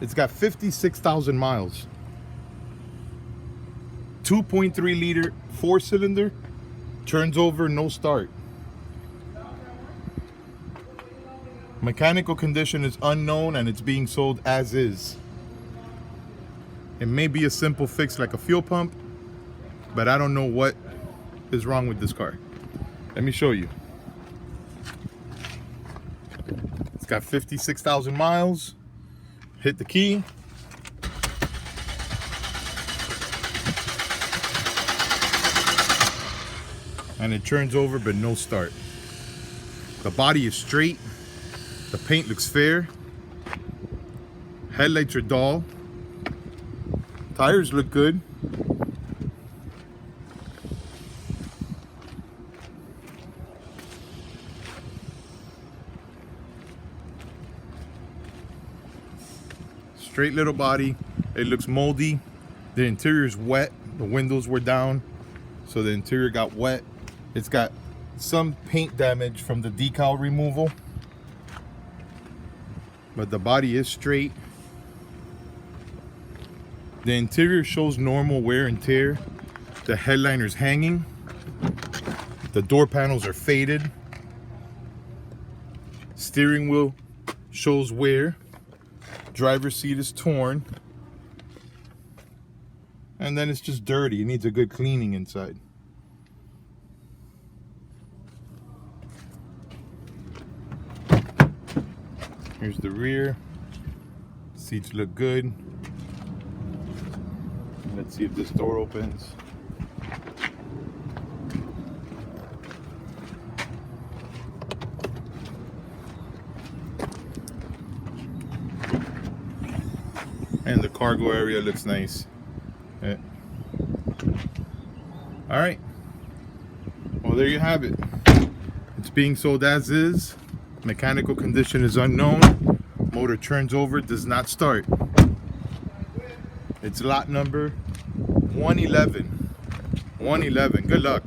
It's got 56,000 miles. 2.3 liter, 4-cylinder, turns over, no start. Mechanical condition is unknown and it's being sold as is. It may be a simple fix like a fuel pump, but I don't know what is wrong with this car. Let me show you. It's got 56,000 miles. Hit the key. And it turns over, but no start. The body is straight. The paint looks fair. Headlights are dull. Tires look good. Straight little body. It looks moldy. The interior is wet. The windows were down, so the interior got wet. It's got some paint damage from the decal removal, but the body is straight. The interior shows normal wear and tear. The headliner's hanging. The door panels are faded. Steering wheel shows wear. Driver's seat is torn. And then it's just dirty. It needs a good cleaning inside. Here's the rear. Seats look good. Let's see if this door opens. And the cargo area looks nice. Yeah. All right. Well, there you have it. It's being sold as is. Mechanical condition is unknown. Motor turns over, does not start. It's lot number 111. 111. Good luck.